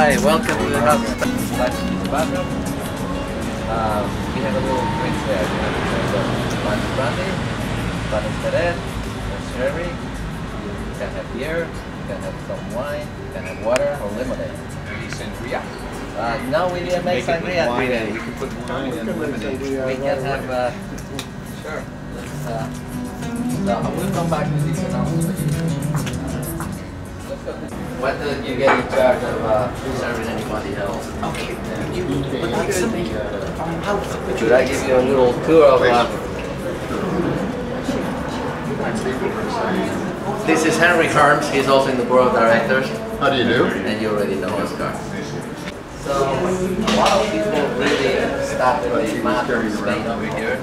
Hi, welcome to the house. Bathroom. We have a little drink there. We have Spanish brandy, Spanish Jerez, sherry. You can have beer, you can have some wine, you can have water or lemonade. Maybe sangria. No, we didn't make sangria today. You can put wine and lemonade. We can have. Sure. We'll come back to this announcement. When did you get in charge of serving anybody else? Okay. But like something. Should I give you a little tour of? This is Henry Harms. He's also in the board of directors. How do you do? And you already know Oscar. So a lot of people really started the map of Spain over here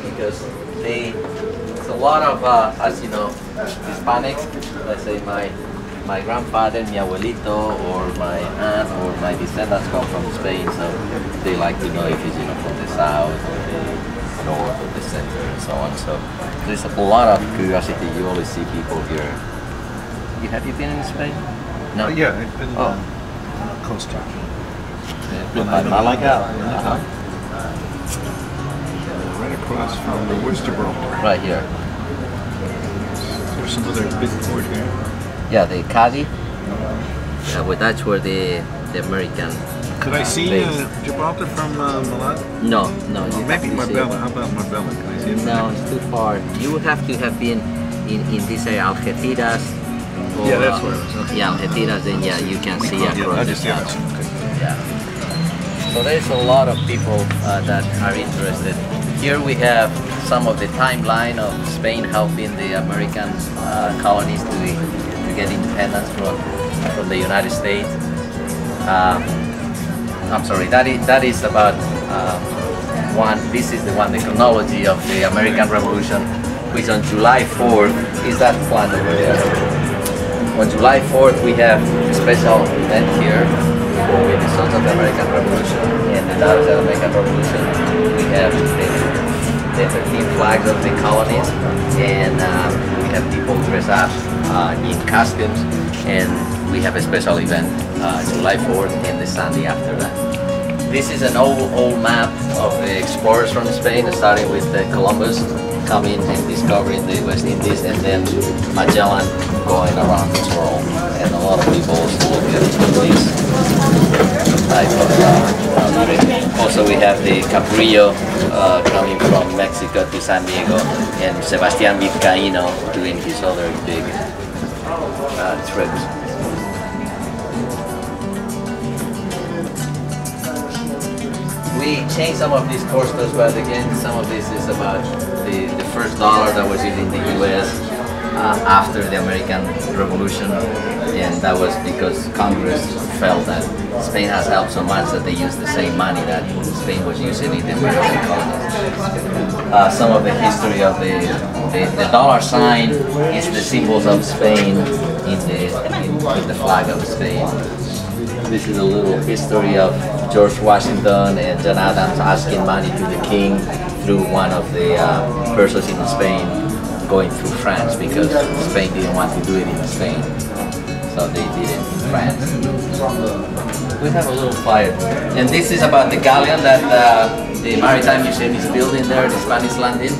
because there's a lot of, as you know, Hispanics. Let's say my grandfather, mi abuelito, or my aunt, or my descendants come from Spain, so they like to know if it's from the south, or the north, or the center, and so on. So there's a lot of curiosity. You always see people here. Have you been in Spain? No. Yeah, I've been Costa. Malaga. Right across from the Worcester Borough. Right here. There's some other big port here. Yeah, the Cadi. Yeah, well, that's where the American. Could I see Gibraltar from Milan? No. You Maybe Marbella. How about Marbella? Can I see it? No, it's too far. You would have to have been in this area, Algeciras. Or, Yeah, that's where it was. Yeah, Algeciras. Then you can see across the channel. Okay. Yeah. So there's a lot of people that are interested. Here we have some of the timeline of Spain helping the American colonies to get independence from the United States. I'm sorry, that is about one. This is the one, the chronology of the American Revolution, which on July 4th is that plan over there. On July 4th, we have a special event here with the Sons of the American Revolution and the Daughters of the American Revolution. We have the 13 flags of the colonies, and we have people dressed up in costumes, and we have a special event July 4th and the Sunday after that. This is an old map of the explorers from Spain, starting with Columbus coming and discovering the West Indies, and then Magellan going around the world. And a lot of people look at this type of trip. Also, we have the Cabrillo coming from Mexico to San Diego, and Sebastián Vizcaíno doing his other big trips. We changed some of these courses, but again, some of this is about the first dollar that was used in the U.S. After the American Revolution, and that was because Congress felt that Spain has helped so much that they used the same money that Spain was using in the American colonies. Some of the history of the dollar sign is the symbols of Spain in the flag of Spain. This is a little history of George Washington and John Adams asking money to the king through one of the persons in Spain going through France, because Spain didn't want to do it in Spain, so they did it in France. We have a little fire, and this is about the galleon that the Maritime Museum is building there, the Spanish landing.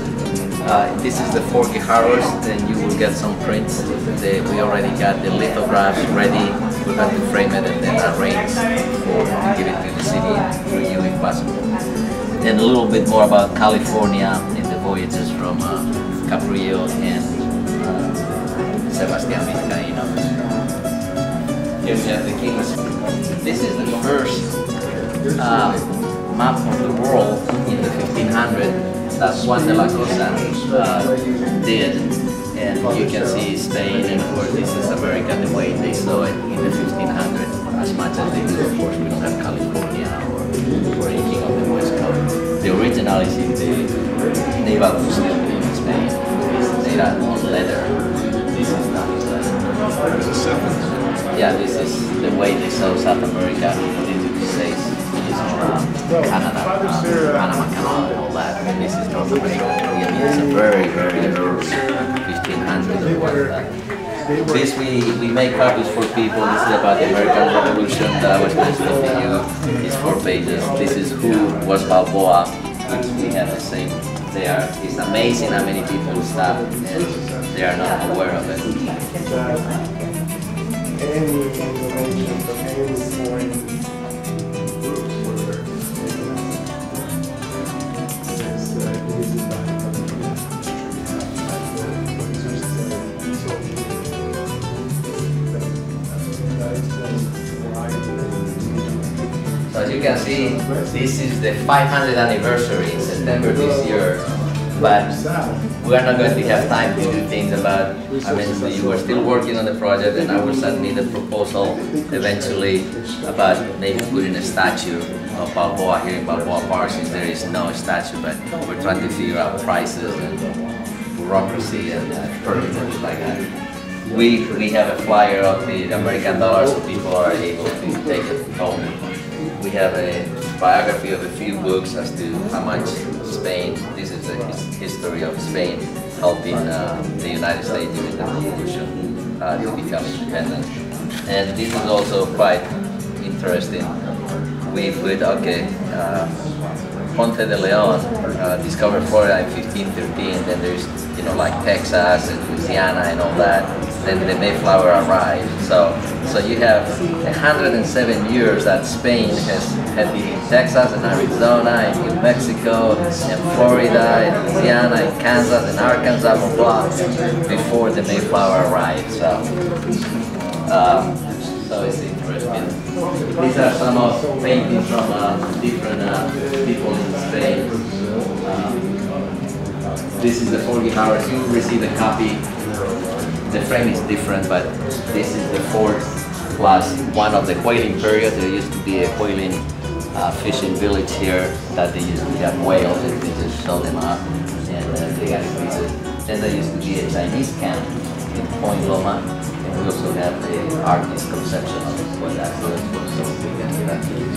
This is the 4 guijarros, then you will get some prints. We already got the lithographs ready. We're going to frame it and then arrange to give it to the city for you if possible. And a little bit more about California and the voyages from Cabrillo and Sebastián Vizcaíno. Here we have the kings. This is the first map of the world in the 1500s. That's Juan de la Cosa did, and you can see Spain, and of course this is America the way they saw it in the 1500s, as much as they do. Of course, we don't have California or anything of the West Coast. The original is in the Naval Museum in Spain. It's made out of leather. This is not leather. Yeah, this is the way they saw South America. It says Canada, Panama Canal, and all that. And this is North America. It's a very, very early 1500s or whatever. This we make copies for people. This is about the American Revolution that I was mentioning to you. It's 4 pages. This is who was Balboa, which we have the same there. It's amazing how many people stop and they are not aware of it. So as you can see, this is the 500th anniversary in September this year, but we are not going to have time to do things about, I mean, you are still working on the project and I will submit a proposal eventually about maybe putting a statue of Balboa here in Balboa Park, since there is no statue, but we're trying to figure out prices and bureaucracy and permits like that. We have a flyer of the American dollar so people are able to take it home. We have a biography of a few books as to how much Spain, this is the history of Spain helping the United States during the revolution to become independent. And this is also quite interesting. We put, okay, Ponte de Leon discovered Florida in 1513, then there's, you know, like Texas and Louisiana and all that. Then the Mayflower arrived. So you have 107 years that Spain has had been in Texas and Arizona and New Mexico and Florida and Louisiana and Kansas and Arkansas, blah, blah, before the Mayflower arrived. So it's interesting. These are some of paintings from different people in Spain. This is the 40 hours. You receive a copy. The frame is different, but this is the 4th plus one of the whaling period. There used to be a whaling fishing village here that they used to have whales and they just show them up and they got pieces. Then there used to be a Chinese camp in Point Loma, and we also have the artist conception of what that was.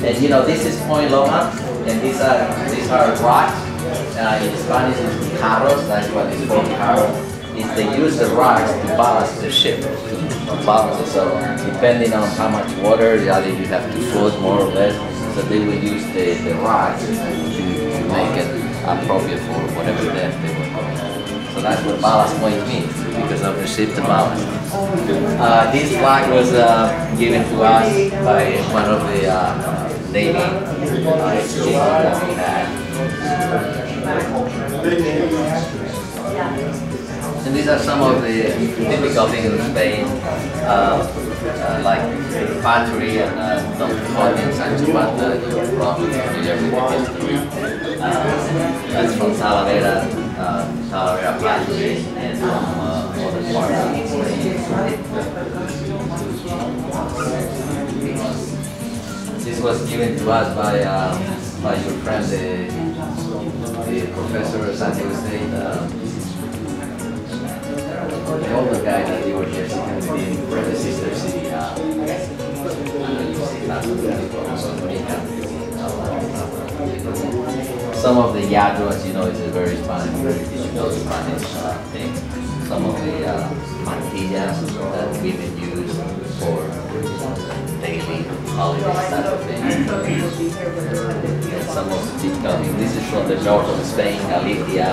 And you know, this is Point Loma, and these are rocks. In Spanish it's jarros, that's what it's called, jarros. They use the rocks to balance the ship, to balance it. So depending on how much water either you have to float more or less, so they will use the rocks to make it appropriate for whatever depth they were going at. So that's what ballast point means, because of the ship to balance. This flag was given to us by one of the Navy exchanges that we had. And these are some of the typical things in Spain, like pottery and Don Quixote and Sancho Panza. You're probably familiar with the history. That's from Talavera pottery, and from other parts of Spain. This was given to us by your friend, the professor of Santiago State. The older guy that you were here sitting with him from the sister city. I know you see lots of people also some of the yadros, you know, it's a very Spanish, you know, Spanish thing. Some of the mantillas that women use for daily holiday type of thing. And some of the typical, this is from the north of Spain, Galicia,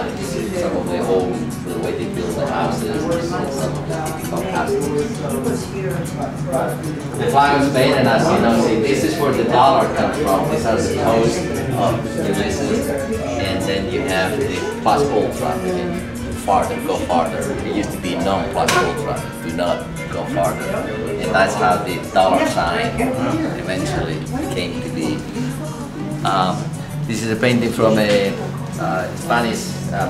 some of the old, the way they build the houses, and some of the typical customs. The flag of Spain, and as you know, see, this is where the dollar comes from. These are the coast of Ulysses, and then you have the plus ultra, go farther. It used to be non-plus ultra, do not go farther. And that's how the dollar sign eventually came to be. This is a painting from a Spanish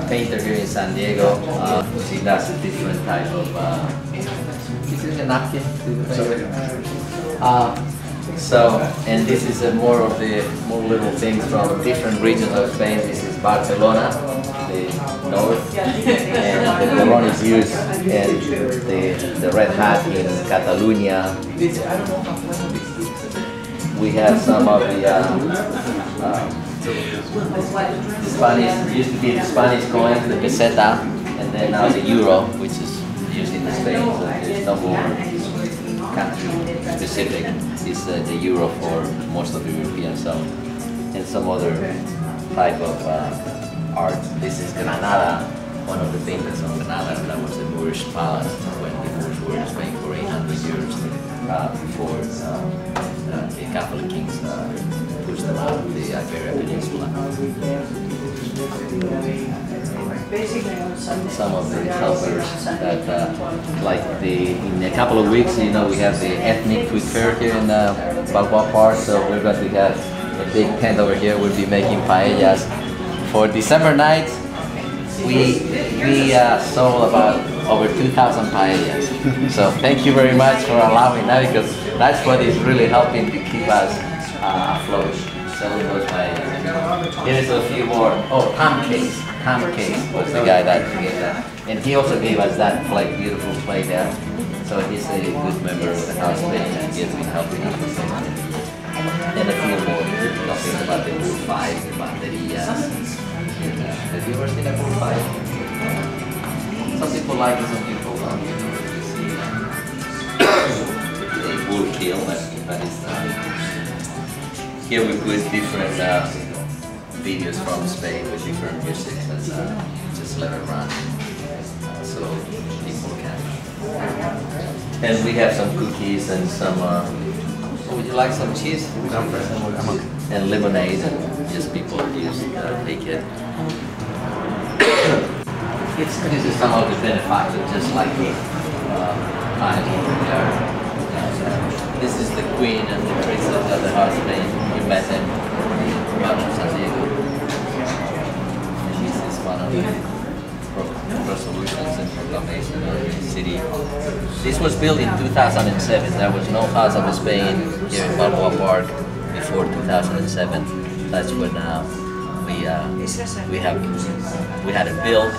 painter here in San Diego. She does a different type of. This is a napkin. And this is more of the more little things from different regions of Spain. This is Barcelona, the north, and the Boron is used, and the red hat in Catalonia. We have some of the Spanish, used to be the Spanish coins, the peseta, and then now the euro, which is used in Spain, so there's no more country specific. It's the euro for most of the European zone, and some other type of art. This is Granada, one of the paintings on Granada. That was the Moorish palace when the Moors were in Spain for 800 years before the Catholic kings pushed them out of the Iberian Peninsula. Some of the helpers that, like in a couple of weeks, you know, we have the ethnic food fair here in Balboa Park, so we're going to have a big tent over here. We'll be making paellas. For December night, we sold about over 2,000 paellas. So thank you very much for allowing that, because that's what is really helping to keep us afloat, selling those paellas. Here's a few more. Oh, Tom Case. Tom Case was the guy that gave that. And he also gave us that plate, beautiful plate there. So he's a good member of the house plate, and he has been helping us with some. And a few more talking about the Bull 5, the baterias. Have you ever seen a Bull 5? Some people like it, some people don't. A bull kill, but it's here we put different videos from Spain with different music and just let it run so people can. And we have some cookies and some. Would you like some cheese? And lemonade. Just people just take it. This is some of the benefactors, just like this is the queen and the princess of the house of Spain. You met them in San Diego. And this is one of the resolutions and proclamation of the city. This was built in 2007. There was no house of Spain here in Balboa Park before 2007. That's when we had it built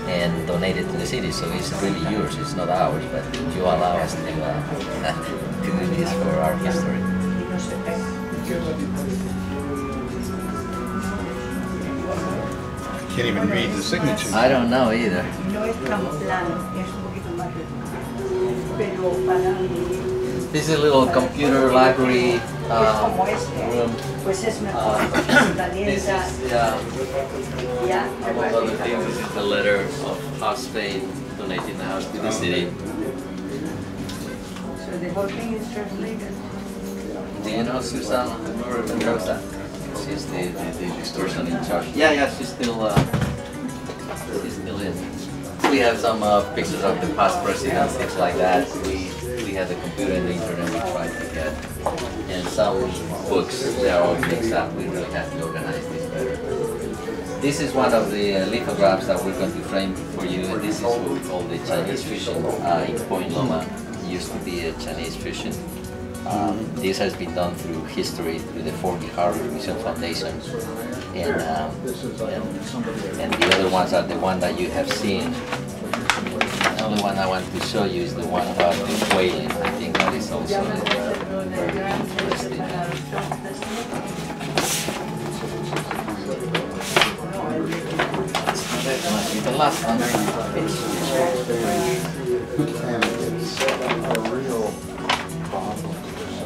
and donated to the city, so it's really yours, it's not ours, but you allow us to do this for our history. I can't even read the signature. I don't know either. This is a little computer library room. This is among other things, this is the letter of House Spain donating the house to the city. So the whole thing is translated. Do you know Susana Mendoza? She's the person in charge. Yeah, she's still in. We have some pictures of the past presidents, things like that. We have the computer and the internet we try to get. And some books, they are all mixed up. We really have to organize this better. This is one of the lithographs that we're going to frame for you. And this is what we call the Chinese fusion in Point Loma. It used to be a Chinese fusion. This has been done through history, through the Forky Harbor Museum Foundation. And the other ones are the one that you have seen. The only one I want to show you is the one about the whaling. I think that is also very interesting. That might be the last one.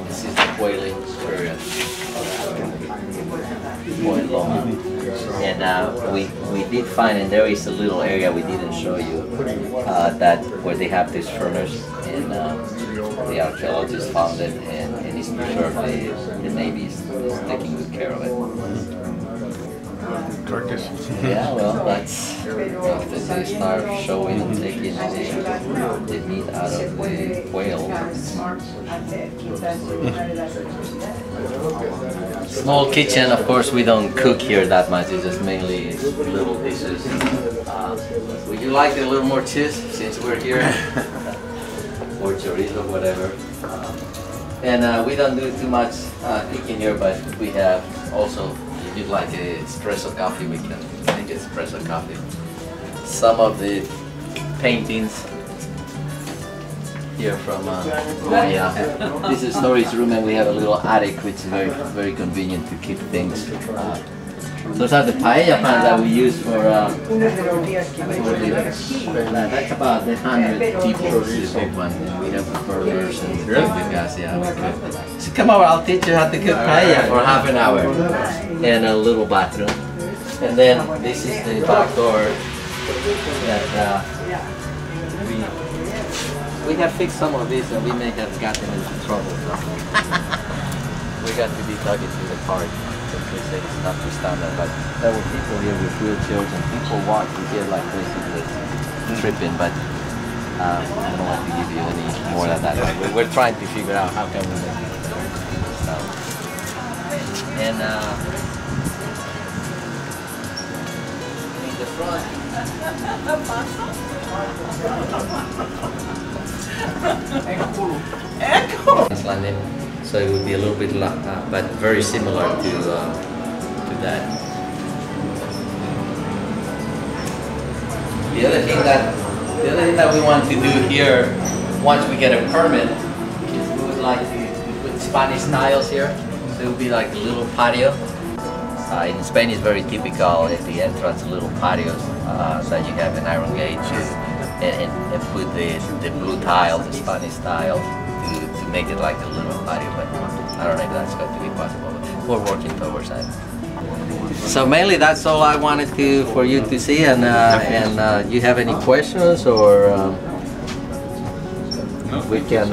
This is the whaling period of Point Loma. And we did find, and there is a little area we didn't show you, that where they have these furnace, and the archaeologists found it, and it's preserved. The Navy is taking good care of it. Carcass. Yeah, well, that's after they start showing and taking the meat out of the whale. Small kitchen, of course, we don't cook here that much. It's just mainly little dishes. Would you like a little more cheese since we're here? Or chorizo, whatever. And we don't do too much cooking here, but we have also, if you'd like an espresso coffee, we can make espresso coffee. Some of the paintings here from this is storage room, and we have a little attic which is very convenient to keep things Those are the paella pans that we use for Unas de los días que me that's about the 100 people this big one. We have burgers and gas, yeah. We cook. So come over, I'll teach you how to cook paella for half an hour. And a little bathroom. And then this is the back door that we have fixed some of this and we may have gotten into trouble. So. We got to be talking to the park. They say it's not too standard, but there were people here with wheelchairs and people walking here like basically tripping, but I don't want to give you any more than that. We're trying to figure out how can we make it. So, and in the front, Icelandic, so it would be a little bit, but very similar to that. The other thing that we want to do here, once we get a permit, is we would like to put Spanish tiles here. So it would be like a little patio. In Spain, it's very typical at the entrance, little patios that you have an iron gate and put the blue tile, the Spanish tile, to make it like a little patio. But I don't know if that's going to be possible. But we're working towards that. So mainly that's all I wanted for you to see, and you have any questions or we can.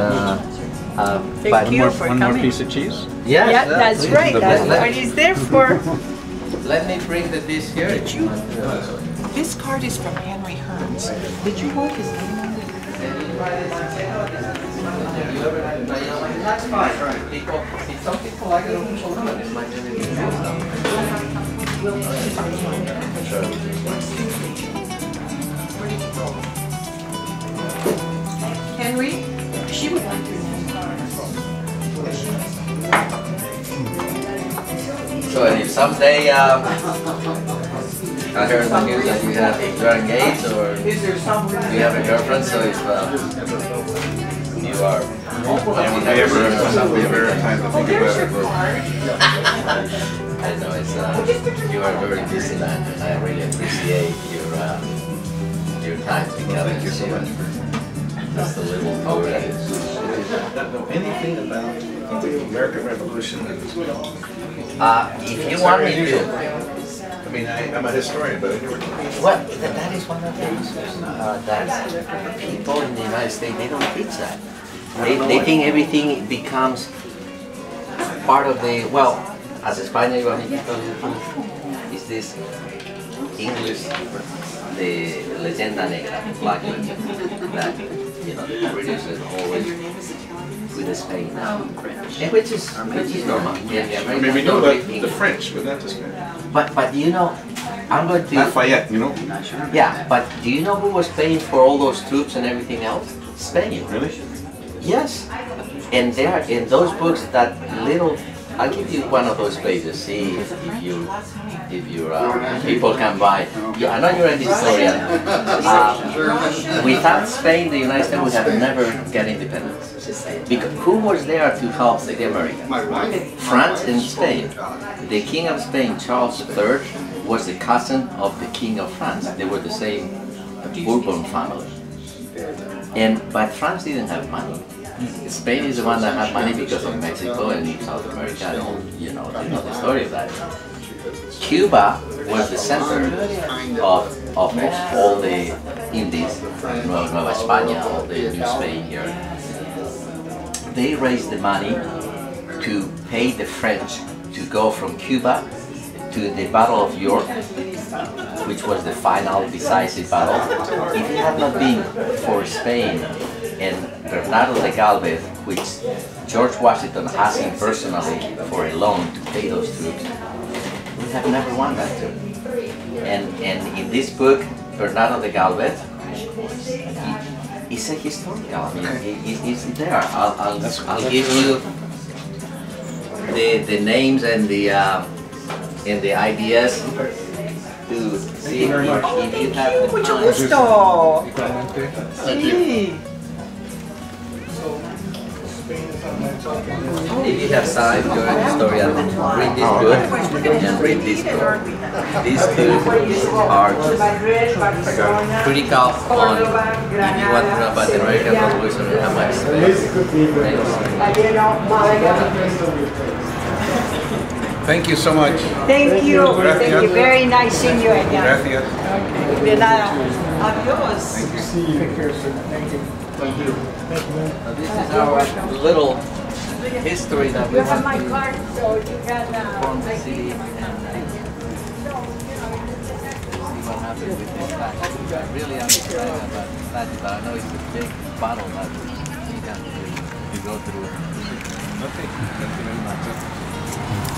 Thank you for one more coming. piece of cheese? Yes, Yeah, that's please. right. That's what he's there for. Let me bring the dish here. This card is from Henry Hearns. Did you want his name on it? That's fine. Some people like it. It's my Henry, she would like your name. So if someday I heard the news that you're engaged or you have a girlfriend, so if you are Never time to think about it. I know you are very busy man, and I really appreciate your time together. Thank you so much. Just a little tour. Anything about the American Revolution? If you want me to. I mean, I'm a historian, but I never. Well, that is one of the issues. That people in the United States, they don't teach that. They think everything becomes part of the, well, as a Spaniard, is this English, the leyenda negra, black legend, that, you know, the British is always with Spain now. And which is normal. Yeah, I mean, we know about the French, but not the Spanish. But you know, I'm going to... Lafayette, you know? Yeah, but do you know who was paying for all those troops and everything else? Spain. Really? Yes. And there, in those books, that little... I'll give you one of those pages, see if you people can buy. I know you're a historian. Without Spain, the United States would have never get independence. Because who was there to help the Americans? France and Spain. The King of Spain, Charles III, was the cousin of the King of France. They were the same Bourbon family. But France didn't have money. Spain is the one that had money because of Mexico and South America and all, you know the story of that. Cuba was the center of all the Indies, Nueva España, all the New Spain here. They raised the money to pay the French to go from Cuba to the Battle of York, which was the final decisive battle. If it had not been for Spain and Bernardo de Galvez, which George Washington asked him personally for a loan to pay those troops, we have never won that too. And in this book, Bernardo de Galvez, he's a historical. I mean, he's there. I'll give you the names and the ideas to see if you have the Mucho time. gusto. Sí. If you have time, you're a historian, read this book and read this book. These two are critical on if you want to know about the American Revolution and how much space. Thank you so much. Thank you. Thank you. Very nice seeing you again. Gracias. De nada. Adios. So this is our little history that we You have want my to card, so you can form the I city give you and my see what happens with this statue. Really, I'm excited about the statue, but I know it's a big battle that you can go through. Okay. Thank you very much.